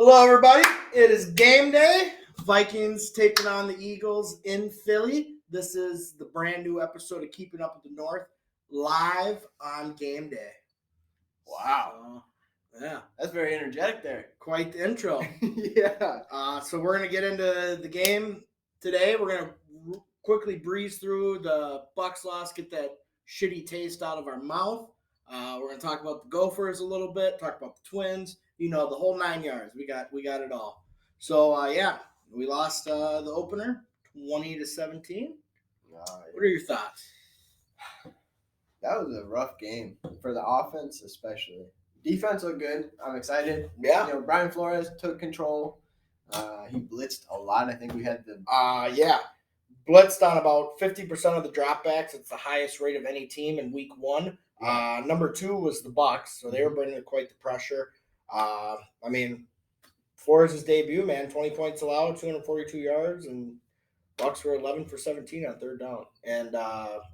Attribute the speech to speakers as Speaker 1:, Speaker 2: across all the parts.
Speaker 1: Hello, everybody. It is game day. Vikings taking on the Eagles in Philly. This is the brand new episode of Keeping Up with the North, live on game day.
Speaker 2: Wow.
Speaker 1: Yeah.
Speaker 2: That's very energetic there.
Speaker 1: Quite the intro.
Speaker 2: Yeah.
Speaker 1: So we're going to get into the game today. We're going to quickly breeze through the Bucs loss, get that shitty taste out of our mouth. We're going to talk about the Gophers a little bit, talk about the Twins. You know, the whole 9 yards. We got it all. So, we lost the opener 20-17. What are your thoughts?
Speaker 2: That was a rough game for the offense, especially. Defense looked good. I'm excited.
Speaker 1: Yeah.
Speaker 2: You know, Brian Flores took control. He blitzed a lot. I think we had the
Speaker 1: blitzed on about 50% of the dropbacks. It's the highest rate of any team in week 1. Yeah. Number 2 was the Bucs, so they were bringing quite the pressure. Flores' debut, man, 20 points allowed, 242 yards, and Bucs were 11 for 17 on third down. And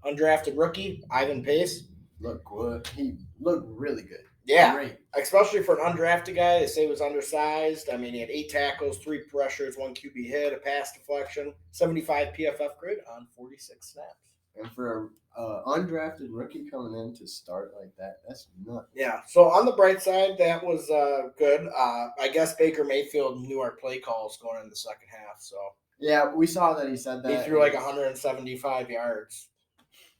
Speaker 1: undrafted rookie, Ivan Pace.
Speaker 2: Looked good. He looked really good.
Speaker 1: Yeah,
Speaker 2: great.
Speaker 1: Especially for an undrafted guy. They say he was undersized. I mean, he had 8 tackles, 3 pressures, 1 QB hit, a pass deflection, 75 PFF grade on 46 snaps.
Speaker 2: And for an undrafted rookie coming in to start like that, that's nuts.
Speaker 1: Yeah. So on the bright side, that was good. I guess Baker Mayfield knew our play calls going in the second half. So
Speaker 2: yeah, we saw that he said that.
Speaker 1: He threw like 175 yards.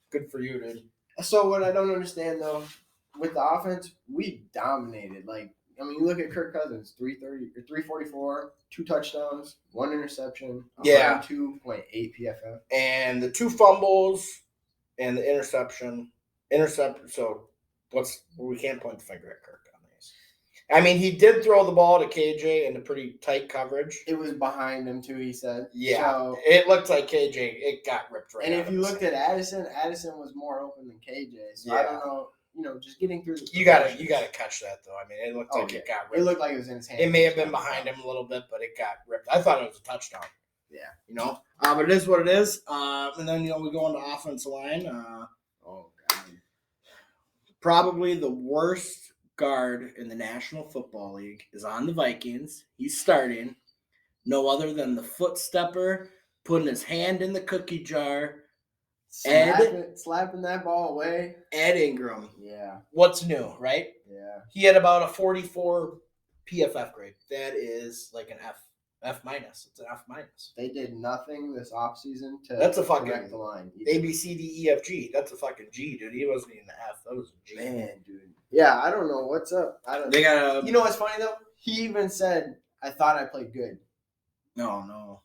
Speaker 1: Good for you, dude.
Speaker 2: So what I don't understand though, with the offense, we dominated. You look at Kirk Cousins, 344, 2 touchdowns, 1 interception, 2.8 PFF.
Speaker 1: And the 2 fumbles and the interception. So we can't point the finger at Kirk on these. I mean, he did throw the ball to KJ in a pretty tight coverage.
Speaker 2: It was behind him too, he said.
Speaker 1: Yeah. So, it looked like KJ, it got ripped right out.
Speaker 2: And if you looked at Addison was more open than KJ. So yeah. I don't know. Just getting through the
Speaker 1: you gotta catch that though. I mean, it looked like it got ripped.
Speaker 2: It looked like it was in his hand.
Speaker 1: It may have been behind him a little bit, but it got ripped. I thought it was a touchdown.
Speaker 2: Yeah.
Speaker 1: But it is what it is. And then we go into offensive line.
Speaker 2: Oh God.
Speaker 1: Probably the worst guard in the National Football League is on the Vikings. He's starting. No other than the foot stepper, putting his hand in the cookie jar.
Speaker 2: Slapping that ball away.
Speaker 1: Ed Ingram.
Speaker 2: Yeah.
Speaker 1: What's new, right?
Speaker 2: Yeah.
Speaker 1: He had about a 44 PFF grade. That is like an F minus. It's an F minus.
Speaker 2: They did nothing this offseason to
Speaker 1: correct
Speaker 2: the line.
Speaker 1: A, B, C, D, E, F, G. That's a fucking G, dude. He wasn't even the F. That was a G.
Speaker 2: Man, dude. Yeah, I don't know what's up.
Speaker 1: They got
Speaker 2: You know what's funny though? He even said, "I thought I played good."
Speaker 1: No.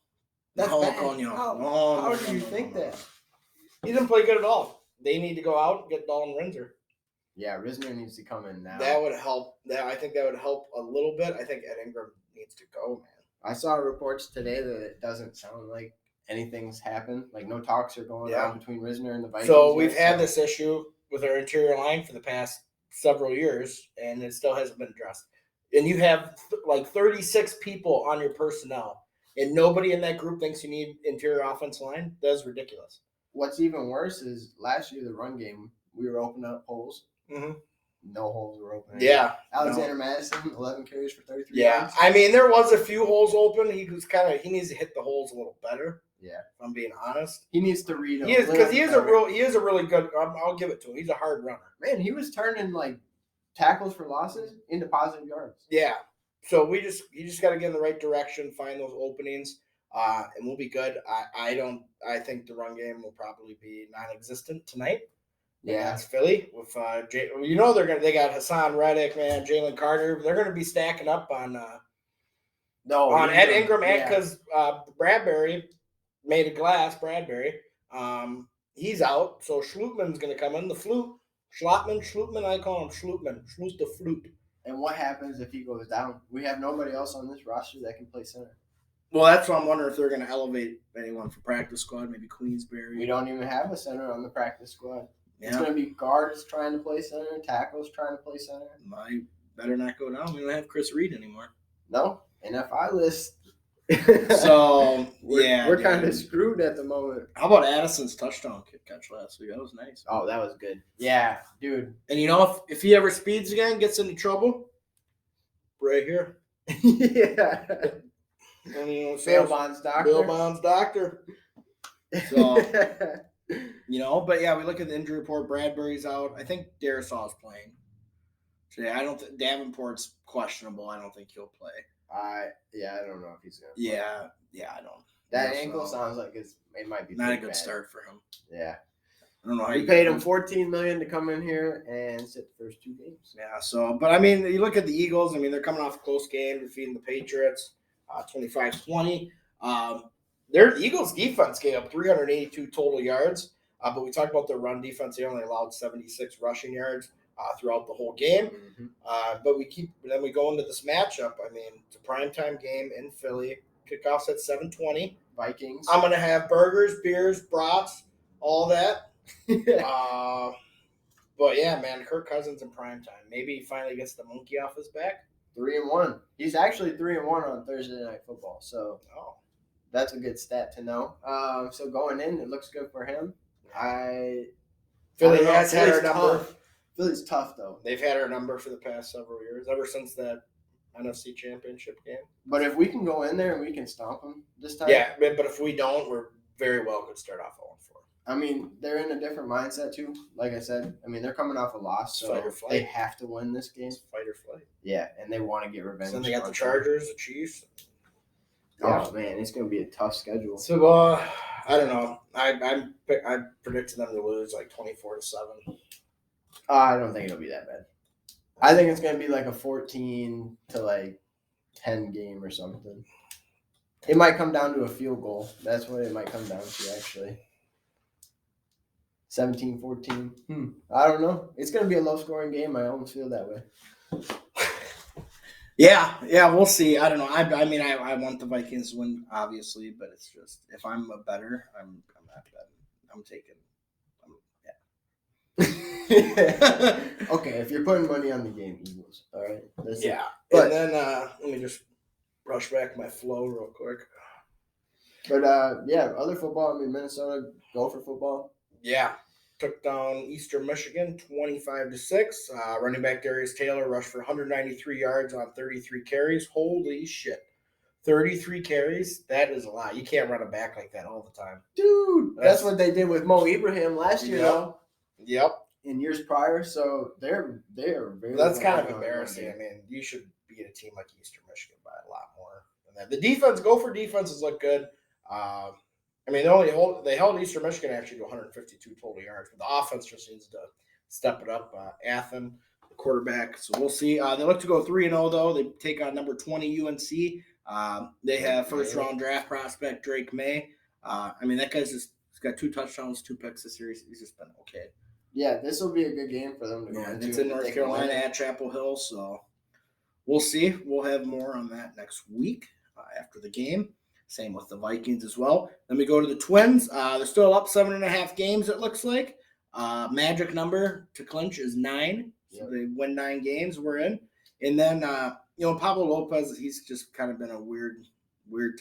Speaker 2: That's bad. How do you think that?
Speaker 1: He didn't play good at all. They need to go out and get Dalton Rinzer.
Speaker 2: Yeah, Risner needs to come in now.
Speaker 1: That would help. I think that would help a little bit. I think Ed Ingram needs to go, man.
Speaker 2: I saw reports today that it doesn't sound like anything's happened. Like no talks are going on between Risner and the Vikings.
Speaker 1: So we've had this issue with our interior line for the past several years, and it still hasn't been addressed. And you have 36 people on your personnel, and nobody in that group thinks you need interior offensive line. That's ridiculous.
Speaker 2: What's even worse is last year, the run game, we were opening up holes.
Speaker 1: Mm-hmm.
Speaker 2: No holes were open.
Speaker 1: Yeah.
Speaker 2: Alexander Madison, 11 carries for 33
Speaker 1: yards. I mean, there was a few holes open. He needs to hit the holes a little better.
Speaker 2: Yeah.
Speaker 1: If I'm being honest.
Speaker 2: He needs to read them.
Speaker 1: He is a really good, I'll give it to him. He's a hard runner.
Speaker 2: Man, he was turning tackles for losses into positive yards.
Speaker 1: Yeah. So you just got to get in the right direction, find those openings. And we'll be good. I think the run game will probably be non-existent tonight.
Speaker 2: Yeah,
Speaker 1: it's Philly with they got Hassan Reddick, man, Jalen Carter. They're gonna be stacking up on Ed Ingram because Bradbury made a glass. Bradbury, he's out, so Schlutman's gonna come in. The flute, Schlutman. I call him Schlutman. Schlut the flute.
Speaker 2: And what happens if he goes down? We have nobody else on this roster that can play center.
Speaker 1: Well, that's what I'm wondering if they're going to elevate anyone for practice squad, maybe Queensberry.
Speaker 2: We don't even have a center on the practice squad.
Speaker 1: Yeah.
Speaker 2: It's going to be guards trying to play center, tackles trying to play center.
Speaker 1: I better not go down. We don't have Chris Reed anymore.
Speaker 2: No, NFI list.
Speaker 1: So,
Speaker 2: we're kind of screwed at the moment.
Speaker 1: How about Addison's touchdown catch last week? That was nice.
Speaker 2: Oh, that was good. Yeah, dude.
Speaker 1: And if he ever speeds again, gets into trouble, right here.
Speaker 2: Yeah.
Speaker 1: And, you know,
Speaker 2: Bail bonds doctor.
Speaker 1: Bill Bonds doctor. So, you know, but yeah, we look at the injury report. Bradbury's out. I think Darisaw's playing today. I don't think Davenport's questionable. I don't think he'll play.
Speaker 2: I don't know if he's gonna.
Speaker 1: Yeah, I don't.
Speaker 2: That ankle sounds like it might be
Speaker 1: not a good start for him.
Speaker 2: Yeah.
Speaker 1: I don't know how
Speaker 2: we paid him $14 million to come in here and sit the first 2 games.
Speaker 1: Yeah, so but I mean, you look at the Eagles. I mean, they're coming off a close game, defeating the Patriots, 25-20. Their Eagles defense gave up 382 total yards, but we talked about their run defense. They only allowed 76 rushing yards throughout the whole game.
Speaker 2: Mm-hmm.
Speaker 1: But then we go into this matchup. I mean, it's a primetime game in Philly. Kickoffs at 7:20.
Speaker 2: Vikings.
Speaker 1: I'm gonna have burgers, beers, brats, all that. But yeah, man, Kirk Cousins in prime time. Maybe he finally gets the monkey off his back.
Speaker 2: 3-1. He's actually 3-1 on Thursday Night Football. So that's a good stat to know. So going in, it looks good for him.
Speaker 1: Philly has had our number.
Speaker 2: Philly's tough though.
Speaker 1: They've had our number for the past several years, ever since that NFC Championship game.
Speaker 2: But if we can go in there and we can stomp them this time.
Speaker 1: Yeah, but if we don't, we're very well could start off 0-4.
Speaker 2: I mean, they're in a different mindset too. Like I said, I mean, they're coming off a loss, so they have to win this game.
Speaker 1: It's fight or flight.
Speaker 2: Yeah, and they want to get revenge.
Speaker 1: So then they got the Chargers, the Chiefs.
Speaker 2: Oh man, it's going to be a tough schedule.
Speaker 1: So I don't know. I predicted them to lose like 24-7.
Speaker 2: I don't think it'll be that bad. I think it's going to be like a 14 to like 10 game or something. It might come down to a field goal. That's what it might come down to, actually. 17-14. I don't know. It's going to be a low-scoring game. I almost feel that way.
Speaker 1: Yeah, we'll see. I don't know. I mean, I want the Vikings to win, obviously, but it's just if I'm a bettor, I'm not betting. I'm taking.
Speaker 2: Okay, if you're putting money on the game, Eagles. All right.
Speaker 1: Yeah. But then let me just brush back my flow real quick.
Speaker 2: But other football. I mean, Minnesota Gopher football.
Speaker 1: Yeah. Took down Eastern Michigan 25-6. Running back Darius Taylor rushed for 193 yards on 33 carries. Holy shit. 33 carries? That is a lot. You can't run a back like that all the time.
Speaker 2: Dude, that's what they did with Mo Ibrahim last year, though.
Speaker 1: Yep.
Speaker 2: In years prior, so they're very.
Speaker 1: That's kind of embarrassing. I mean, you should beat a team like Eastern Michigan by a lot more than that. The defense, Gopher defenses look good. I mean, they held Eastern Michigan actually to 152 total yards, but the offense just needs to step it up. Athen, the quarterback, so we'll see. They look to go 3-0 though. They take on number 20 UNC. They have first-round draft prospect Drake May. I mean, that guy's he's got 2 touchdowns, 2 picks this year. He's just been okay.
Speaker 2: Yeah, this will be a good game for them to go into.
Speaker 1: It's in North Carolina at Chapel Hill, so we'll see. We'll have more on that next week after the game. Same with the Vikings as well. Then we go to the Twins. They're still up 7.5 games, it looks like. Magic number to clinch is 9. So they win 9 games. We're in. And then, Pablo Lopez, he's just kind of been a weird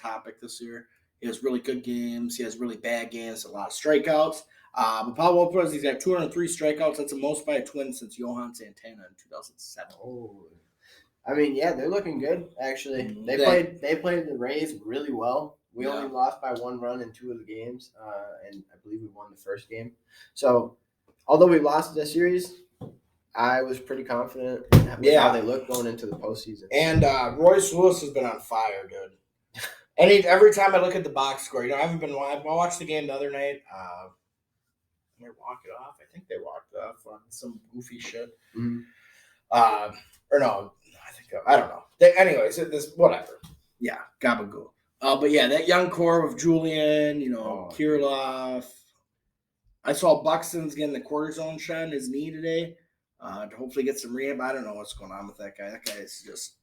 Speaker 1: topic this year. He has really good games. He has really bad games, a lot of strikeouts. But Pablo Lopez, he's got 203 strikeouts. That's the most by a Twin since Johan Santana in 2007.
Speaker 2: Oh, I mean, yeah, they're looking good, actually. They played the Rays really well. We only lost by 1 run in 2 of the games, and I believe we won the first game. So, although we lost the series, I was pretty confident with how they look going into the postseason.
Speaker 1: And Royce Lewis has been on fire, dude. Every time I look at the box score, I watched the game the other night. They walk it off. I think they walked it off on some goofy shit.
Speaker 2: Mm-hmm.
Speaker 1: Or no, I don't know. Anyways, this whatever. Yeah, gabagool. But yeah, that young core of Julian, Kirilov. I saw Buxton's getting the quarter zone shot in his knee today to hopefully get some rehab. I don't know what's going on with that guy. That guy is just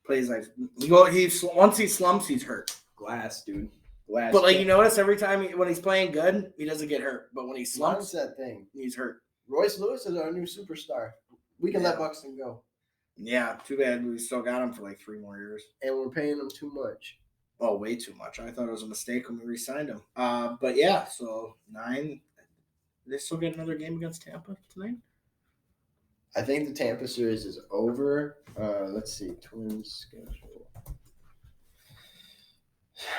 Speaker 1: plays like once he slumps, he's hurt.
Speaker 2: Glass, dude.
Speaker 1: But you notice every time when he's playing good, he doesn't get hurt. But when he slumps,
Speaker 2: that thing,
Speaker 1: he's hurt.
Speaker 2: Royce Lewis is our new superstar. We can let Buxton go.
Speaker 1: Yeah, too bad we still got him for like 3 more years.
Speaker 2: And we're paying him too much.
Speaker 1: Oh, way too much. I thought it was a mistake when we re-signed him. But yeah, so 9. They still get another game against Tampa tonight?
Speaker 2: I think the Tampa series is over. Let's see. Twins schedule.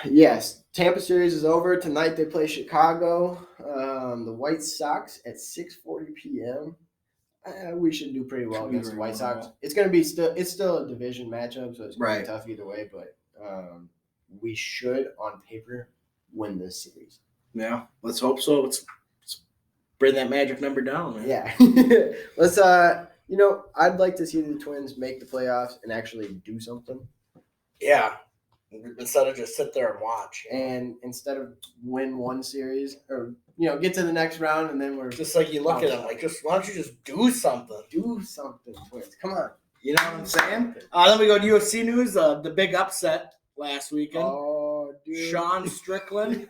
Speaker 2: Yes, Tampa series is over. Tonight they play Chicago. The White Sox at 6:40 p.m. We should do pretty well against the White Sox. It's gonna be still a division matchup, so it's gonna be tough either way. But we should, on paper, win this series.
Speaker 1: Yeah, let's hope so. Let's bring that magic number down, man.
Speaker 2: Yeah, let's. I'd like to see the Twins make the playoffs and actually do something.
Speaker 1: Yeah, instead of just sit there and watch.
Speaker 2: And instead of win one series or get to the next round and then we're
Speaker 1: just like you look at them like, just why don't you just do something?
Speaker 2: Do something, Twins. Come on.
Speaker 1: You know what I'm saying? Then we go to UFC news. The big upset last weekend.
Speaker 2: Oh, dude.
Speaker 1: Sean Strickland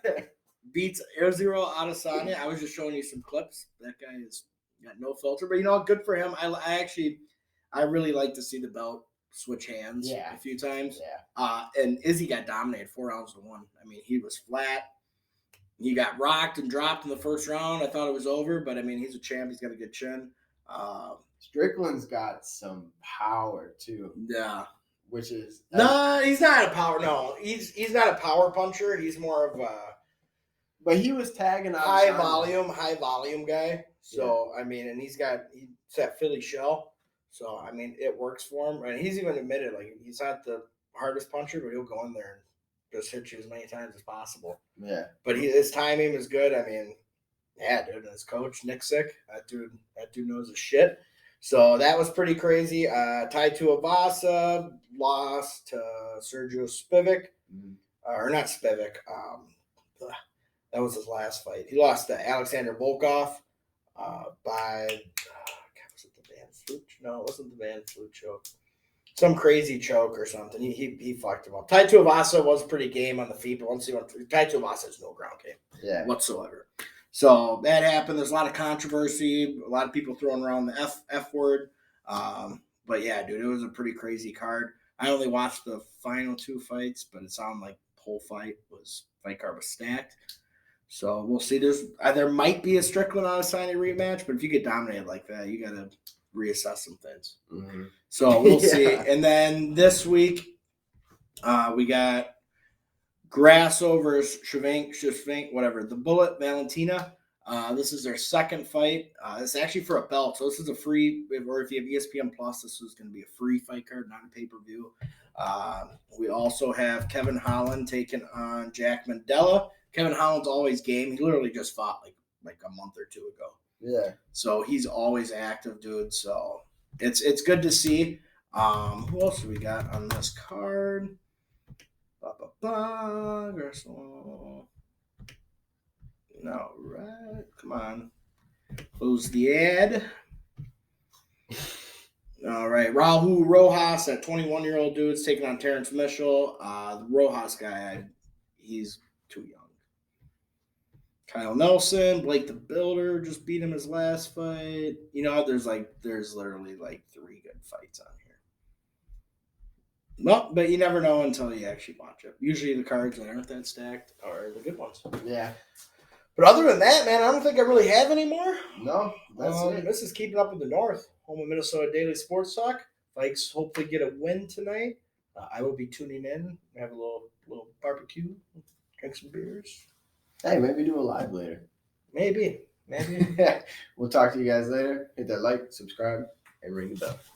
Speaker 1: beats Erzurul Adesanya. I was just showing you some clips. That guy has got no filter, but good for him. I really like to see the belt switch hands a few times.
Speaker 2: Yeah.
Speaker 1: And Izzy got dominated 4-1. I mean, he was flat. He got rocked and dropped in the first round. I thought it was over, but I mean, he's a champ. He's got a good chin.
Speaker 2: Strickland's got some power too.
Speaker 1: Yeah.
Speaker 2: Which is
Speaker 1: no, he's not a power. No, he's not a power puncher. He's more of a.
Speaker 2: But he was tagging on
Speaker 1: high volume guy. So I mean, and he's that Philly shell. So I mean, it works for him, and he's even admitted like he's not the hardest puncher, but he'll go in there and just hit you as many times as possible.
Speaker 2: Yeah. But
Speaker 1: his timing is good. I mean, yeah, dude. And his coach Nick Sick, that dude knows his shit. So that was pretty crazy. Tai Tuivasa lost to Sergio Spivak, or not Spivak. That was his last fight. He lost to Alexander Volkov by. Was it the Van Flute? No, it wasn't the Van Flute choke. Some crazy choke or something. He fucked him up. Tai Tuivasa was pretty game on the feet, but once he went, Tai Tuivasa has no ground game whatsoever. So that happened. There's a lot of controversy. A lot of people throwing around the F word. But yeah, dude, it was a pretty crazy card. I only watched the final two fights, but it sounded like the whole fight card was stacked. So we'll see. There might be a Strickland Adesanya rematch, but if you get dominated like that, you got to reassess some things.
Speaker 2: Mm-hmm.
Speaker 1: So we'll see. And then this week, we got Grass over Shevink, whatever. The Bullet Valentina. This is their second fight. It's actually for a belt, so this is a free. Or if you have ESPN Plus, this is going to be a free fight card, not a pay-per-view. We also have Kevin Holland taking on Jack Mandela. Kevin Holland's always game. He literally just fought like a month or two ago.
Speaker 2: Yeah. So
Speaker 1: he's always active, dude. So it's good to see. Who else do we got on this card? No, right. Come on. Close the ad. All right. Rahul Rojas, that 21-year-old dude's taking on Terrence Mitchell. The Rojas guy, he's too young. Kyle Nelson, Blake the Builder just beat him his last fight. There's literally like 3 good fights on here. No, but you never know until you actually watch it. Usually the cards that aren't that stacked are the good ones.
Speaker 2: Yeah.
Speaker 1: But other than that, man, I don't think I really have any more.
Speaker 2: No, that's it.
Speaker 1: This is Keeping Up with the North, home of Minnesota Daily Sports Talk. Vikes hopefully get a win tonight. I will be tuning in. Have a little barbecue, drink some beers.
Speaker 2: Hey, maybe do a live later.
Speaker 1: Maybe.
Speaker 2: We'll talk to you guys later. Hit that like, subscribe, and ring the bell.